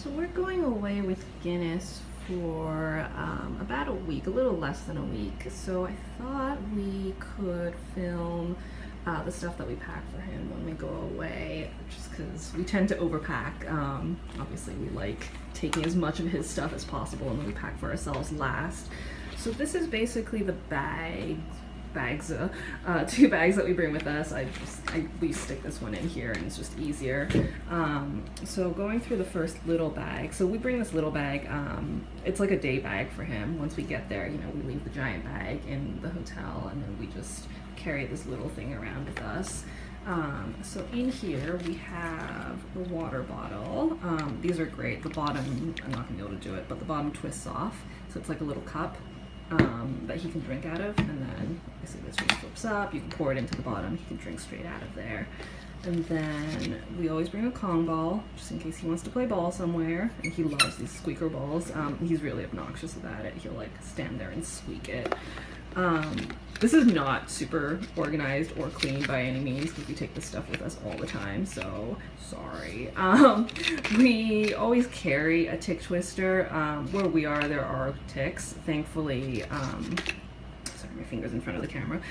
So we're going away with Guinness for about a week, a little less than a week. So I thought we could film the stuff that we pack for him when we go away, just because we tend to overpack. Obviously we like taking as much of his stuff as possible, and then we pack for ourselves last. So this is basically the two bags that we bring with us. We stick this one in here and it's just easier. So going through the first little bag, so we bring this little bag, it's like a day bag for him. Once we get there, you know, we leave the giant bag in the hotel and then we just carry this little thing around with us. So in here we have the water bottle. These are great. The bottom, I'm not gonna be able to do it, but the bottom twists off, so it's like a little cup that he can drink out of, and then you see this just flips up, you can pour it into the bottom, he can drink straight out of there. And then we always bring a Kong ball, just in case he wants to play ball somewhere, and he loves these squeaker balls. He's really obnoxious about it. He'll like stand there and squeak it. This is not super organized or clean by any means, because we take this stuff with us all the time, so sorry. We always carry a tick twister. Where we are, there are ticks. Thankfully, sorry, my finger's in front of the camera.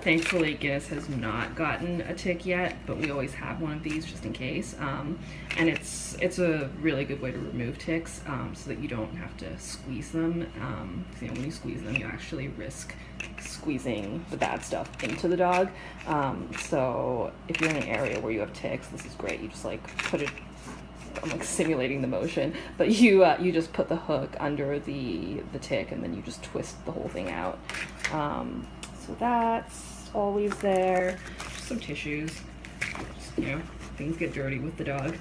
Thankfully, Guinness has not gotten a tick yet, but we always have one of these just in case. And it's a really good way to remove ticks, so that you don't have to squeeze them. You know, when you squeeze them, you actually risk squeezing the bad stuff into the dog. So if you're in an area where you have ticks, this is great. You just like put it, I'm like simulating the motion, but you just put the hook under the tick and then you just twist the whole thing out. So that's always there. Just some tissues, just, you know, things get dirty with the dog.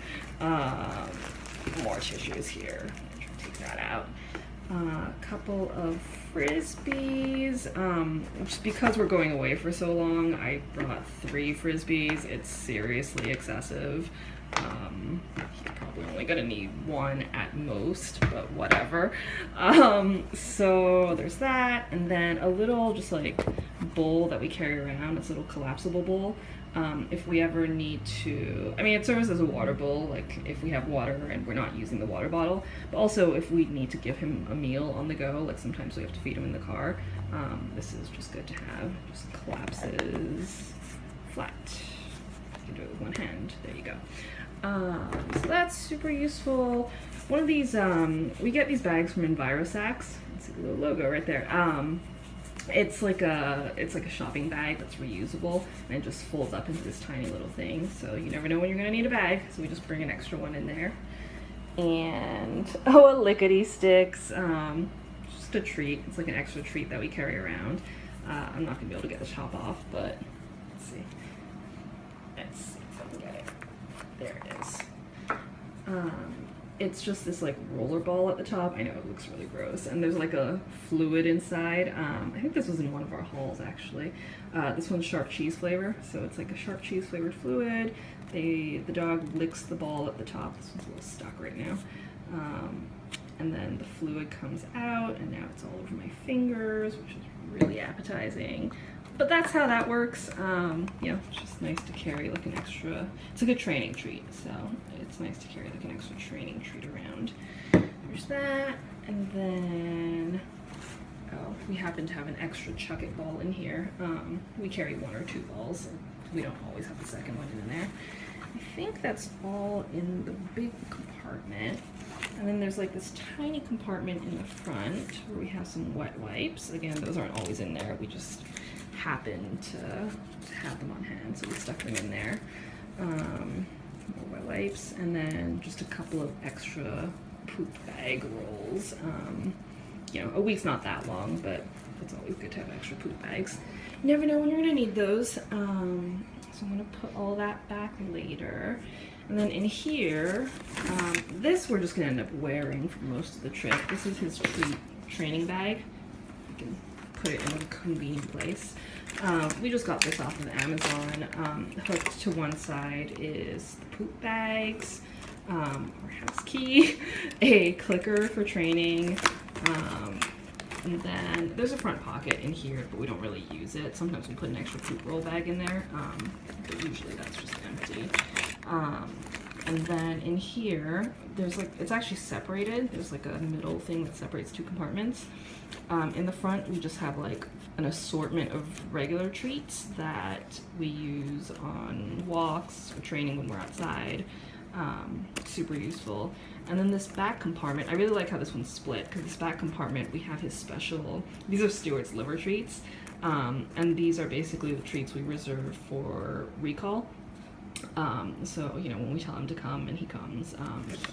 More tissues here. Take that out. A couple of Frisbees. Just because we're going away for so long, I brought 3 Frisbees. It's seriously excessive. He's probably only gonna need 1 at most, but whatever. So there's that, and then a little just like bowl that we carry around. It's a little collapsible bowl. If we ever need to, I mean, it serves as a water bowl, like if we have water and we're not using the water bottle, but also if we need to give him a meal on the go, like sometimes we have to feed him in the car, this is just good to have. Just collapses flat. You can do it with one hand. There you go. So that's super useful. One of these, we get these bags from Envirosax. Let's see the little logo right there. It's like a shopping bag that's reusable, and it just folds up into this tiny little thing, so you never know when you're gonna need a bag, so we just bring an extra one in there. And oh, a Lickety sticks, just a treat. It's like an extra treat that we carry around. I'm not gonna be able to get the top off, but let's see if I can get it. There it is. It's just this like roller ball at the top. I know it looks really gross, and there's like a fluid inside. I think this was in one of our hauls actually. This one's sharp cheese flavor, so it's like a sharp cheese flavored fluid. The dog licks the ball at the top. This one's a little stuck right now. And then the fluid comes out, and now it's all over my fingers, which is really appetizing. But that's how that works. You know, it's just nice to carry like an extra, it's like a training treat, so it's nice to carry like an extra training treat around. There's that, and then, oh, we happen to have an extra chuck it ball in here. We carry 1 or 2 balls. We don't always have the second one in there. I think that's all in the big compartment. And then there's like this tiny compartment in the front where we have some wet wipes. Again, those aren't always in there. We just happen to have them on hand, so we stuck them in there. More wet wipes, and then just a couple of extra poop bag rolls. You know, a week's not that long, but it's always good to have extra poop bags. You never know when you're gonna need those. So I'm gonna put all that back later. And then in here, this we're just gonna end up wearing for most of the trip. This is his training bag. You can put it in a convenient place. We just got this off of Amazon. Hooked to one side is the poop bags, our house key, a clicker for training, and then there's a front pocket in here, but we don't really use it. Sometimes we put an extra poop roll bag in there, but usually that's just empty. And then in here, there's like, it's actually separated. There's like a middle thing that separates two compartments. In the front, we just have like an assortment of regular treats that we use on walks or training when we're outside. Super useful. And then this back compartment, I really like how this one's split, because this back compartment, we have his special, these are Stuart's liver treats, and these are basically the treats we reserve for recall. So, you know, when we tell him to come and he comes,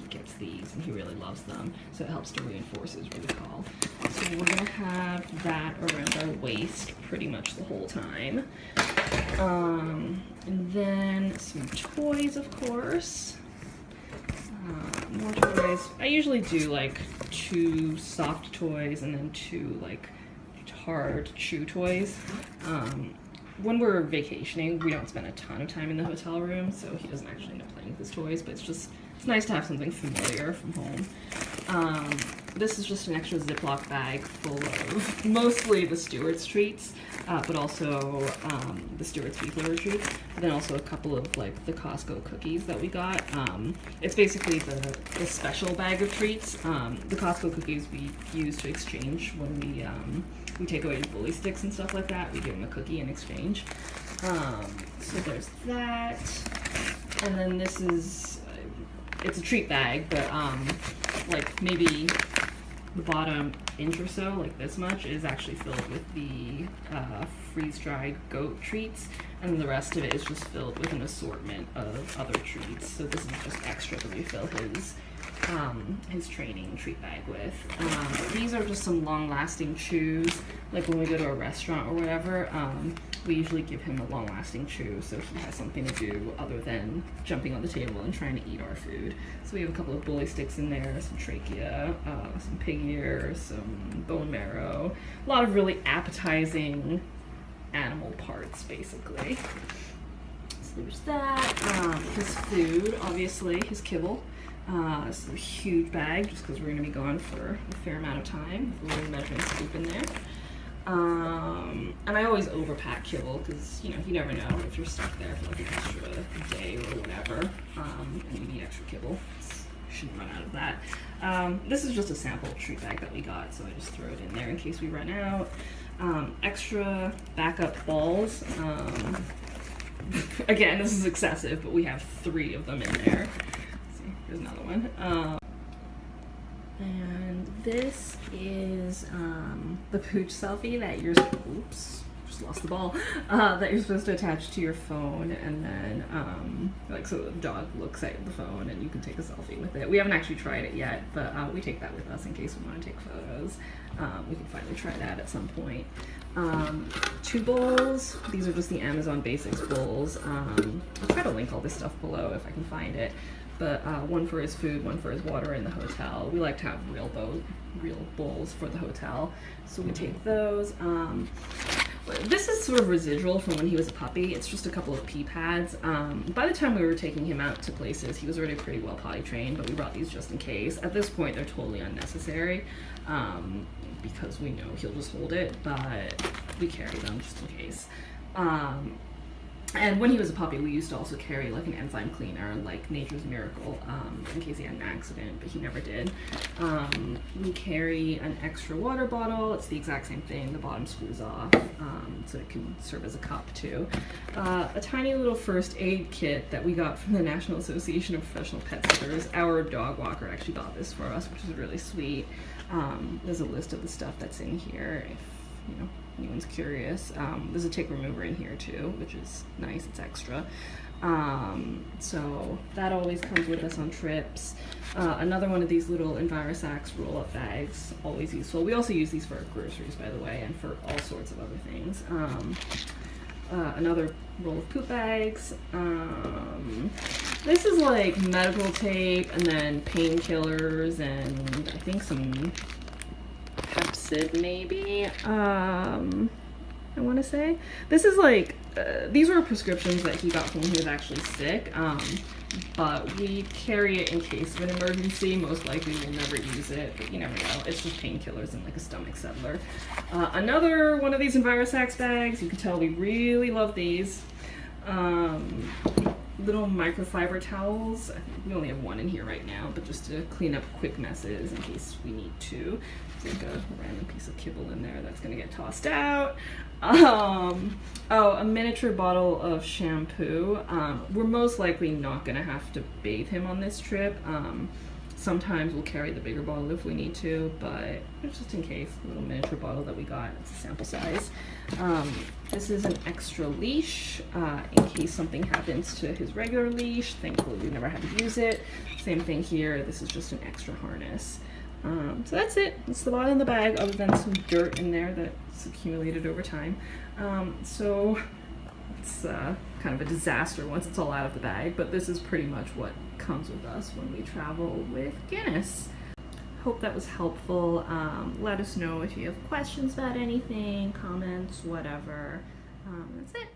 he gets these and he really loves them. So it helps to reinforce his recall. So we're gonna have that around our waist pretty much the whole time. And then some toys, of course. More toys. I usually do like 2 soft toys and then 2 like hard chew toys. When we're vacationing, we don't spend a ton of time in the hotel room, so he doesn't actually end up playing with his toys, but it's nice to have something familiar from home. This is just an extra Ziploc bag full of mostly the Stuart's treats, but also the Stuart's beef liver treats, but then also a couple of like the Costco cookies that we got. It's basically the special bag of treats. The Costco cookies we use to exchange when we take away bully sticks and stuff like that. We give them a cookie in exchange. So there's that. And then this is, it's a treat bag, but like maybe the bottom inch or so, like this much, is actually filled with the freeze-dried goat treats, and the rest of it is just filled with an assortment of other treats. So this is just extra to refill his training treat bag with. These are just some long-lasting chews. Like when we go to a restaurant or whatever, we usually give him a long-lasting chew so he has something to do other than jumping on the table and trying to eat our food. So we have a couple of bully sticks in there, some trachea, some pig ears, some bone marrow, a lot of really appetizing animal parts, basically. So there's that. His food, obviously, his kibble. This is a huge bag just because we're going to be gone for a fair amount of time with a little measuring scoop in there. And I always overpack kibble because, you know, you never know if you're stuck there for like an extra day or whatever, and you need extra kibble. You shouldn't run out of that. This is just a sample treat bag that we got, so I just throw it in there in case we run out. Extra backup balls. Again, this is excessive, but we have 3 of them in there. There's another one. And this is the pooch selfie that you're, oops, just lost the ball, that you're supposed to attach to your phone, and then like so the dog looks at the phone and you can take a selfie with it. We haven't actually tried it yet, but we take that with us in case we want to take photos. We can finally try that at some point. 2 bowls. These are just the Amazon Basics bowls. I'll try to link all this stuff below if I can find it. But one for his food, one for his water in the hotel. We like to have real bowls for the hotel, so we take those. This is sort of residual from when he was a puppy. It's just a couple of pee pads. By the time we were taking him out to places, he was already pretty well potty trained, but we brought these just in case. At this point, they're totally unnecessary because we know he'll just hold it, but we carry them just in case. And when he was a puppy, we used to also carry like an enzyme cleaner, like Nature's Miracle, in case he had an accident, but he never did. We carry an extra water bottle. It's the exact same thing. The bottom screws off, so it can serve as a cup too. A tiny little first aid kit that we got from the National Association of Professional Pet Sitters. Our dog walker actually bought this for us, which is really sweet. There's a list of the stuff that's in here, if you know anyone's curious. There's a tick remover in here too, which is nice. It's extra. So that always comes with us on trips. Another one of these little Envirosax roll-up bags, always useful. We also use these for our groceries, by the way, and for all sorts of other things. Another roll of poop bags. This is like medical tape, and then painkillers, and I think some Pepsid maybe, I want to say. This is like, these were prescriptions that he got from when he was actually sick, but we carry it in case of an emergency. Most likely we'll never use it, but you never know. It's just painkillers and like a stomach settler. Another one of these Envirosax bags. You can tell we really love these. little microfiber towels. I think we only have one in here right now, but just to clean up quick messes in case we need to. There's like a random piece of kibble in there that's gonna get tossed out. Oh, a miniature bottle of shampoo. We're most likely not gonna have to bathe him on this trip. Sometimes we'll carry the bigger bottle if we need to, but just in case, a little miniature bottle that we got. It's a sample size. This is an extra leash in case something happens to his regular leash. Thankfully, we've never had to use it. Same thing here. This is just an extra harness. So that's it. That's the bottom of the bag, other than some dirt in there that's accumulated over time. So it's kind of a disaster once it's all out of the bag, but this is pretty much what comes with us when we travel with Guinness. Hope that was helpful. Let us know if you have questions about anything, comments, whatever. That's it.